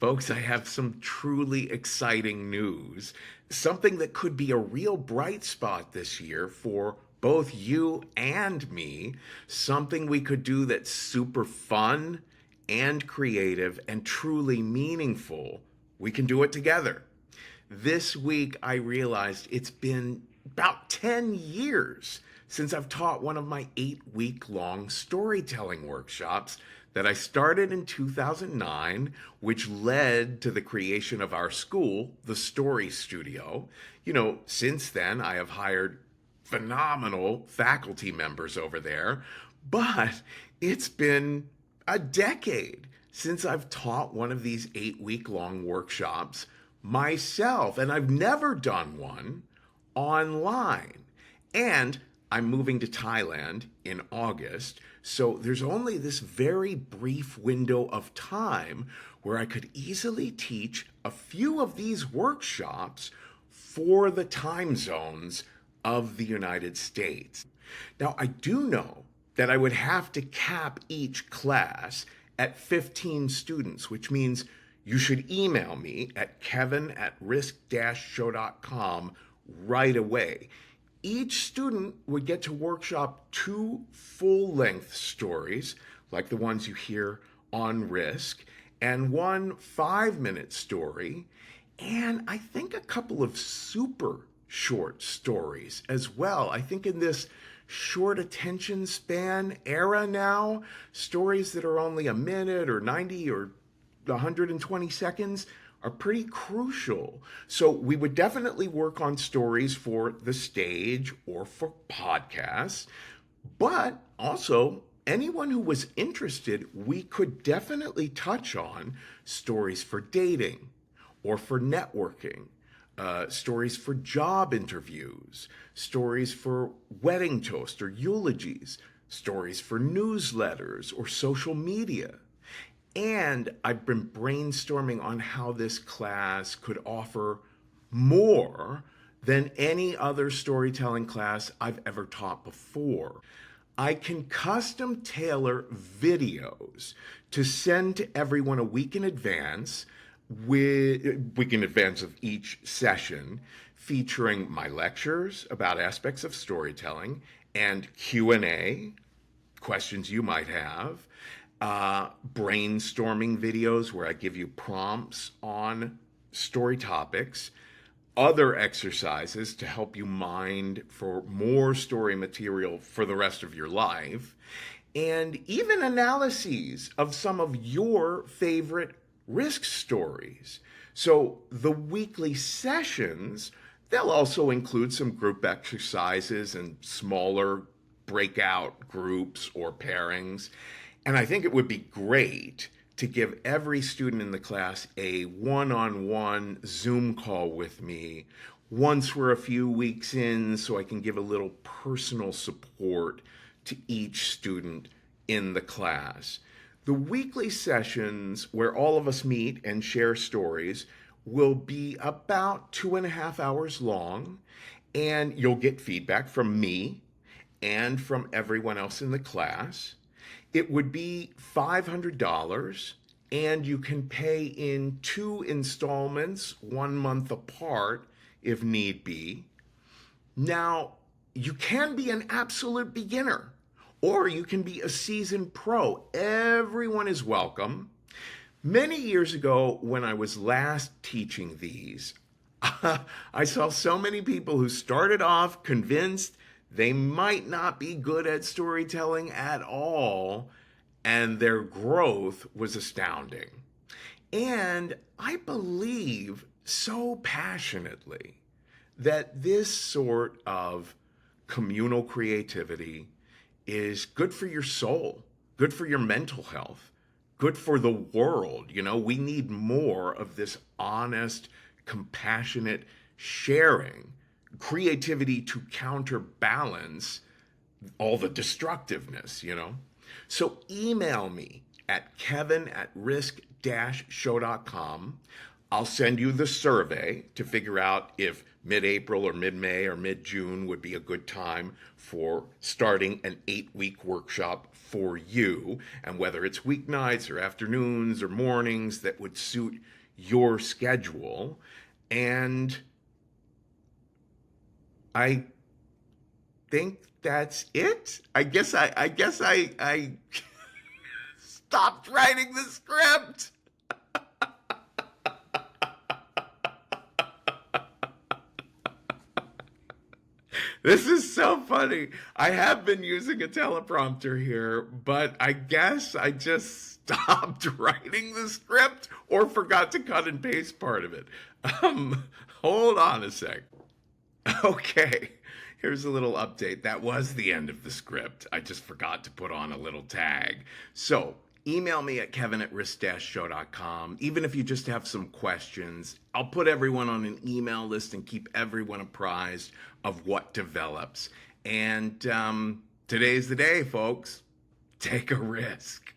Folks, I have some truly exciting news. Something that could be a real bright spot this year for both you and me. Something we could do that's super fun and creative and truly meaningful. We can do it together. This week, I realized it's been about 10 years since I've taught one of my 8-week long storytelling workshops that I started in 2009, which led to the creation of our school, the Story Studio. Since then, I have hired phenomenal faculty members over there, but it's been a decade since I've taught one of these 8-week long workshops myself, and I've never done one online. And I'm moving to Thailand in August, so there's only this very brief window of time where I could easily teach a few of these workshops for the time zones of the United States. Now, I do know that I would have to cap each class at 15 students, which means you should email me at kevin@risk-show.com right away. Each student would get to workshop 2 full-length stories, like the ones you hear on Risk, and 1 5-minute story, and I think a couple of super short stories as well. I think in this short attention span era now, stories that are only a minute or 90 or 120 seconds are pretty crucial. So we would definitely work on stories for the stage or for podcasts, but also anyone who was interested, we could definitely touch on stories for dating or for networking, stories for job interviews, stories for wedding toast or eulogies, stories for newsletters or social media. And I've been brainstorming on how this class could offer more than any other storytelling class I've ever taught before. I can custom tailor videos to send to everyone a week in advance, of each session, featuring my lectures about aspects of storytelling and Q&A, questions you might have, brainstorming videos where I give you prompts on story topics, other exercises to help you mind for more story material for the rest of your life, and even analyses of some of your favorite Risk stories. So the weekly sessions, they'll also include some group exercises and smaller breakout groups or pairings. And I think it would be great to give every student in the class a one-on-one Zoom call with me once we're a few weeks in, so I can give a little personal support to each student in the class. The weekly sessions where all of us meet and share stories will be about 2.5 hours long, and you'll get feedback from me and from everyone else in the class. It would be $500, and you can pay in 2 installments, 1 month apart if need be. Now, you can be an absolute beginner, or you can be a seasoned pro. Everyone is welcome. Many years ago, when I was last teaching these, I saw so many people who started off convinced they might not be good at storytelling at all, and their growth was astounding. And I believe so passionately that this sort of communal creativity is good for your soul, good for your mental health, good for the world. We need more of this honest, compassionate sharing, creativity to counterbalance all the destructiveness. So email me at kevin@risk-show.com. I'll send you the survey to figure out if mid-April or mid-May or mid-June would be a good time for starting an 8-week workshop for you, and whether it's weeknights or afternoons or mornings that would suit your schedule. And I think that's it. I stopped writing the script. This is so funny. I have been using a teleprompter here, but I guess I just stopped writing the script or forgot to cut and paste part of it. Hold on a sec. Okay, here's a little update. That was the end of the script. I just forgot to put on a little tag. So, email me at kevin@risk-show.com. Even if you just have some questions, I'll put everyone on an email list and keep everyone apprised of what develops. And today's the day, folks. Take a risk.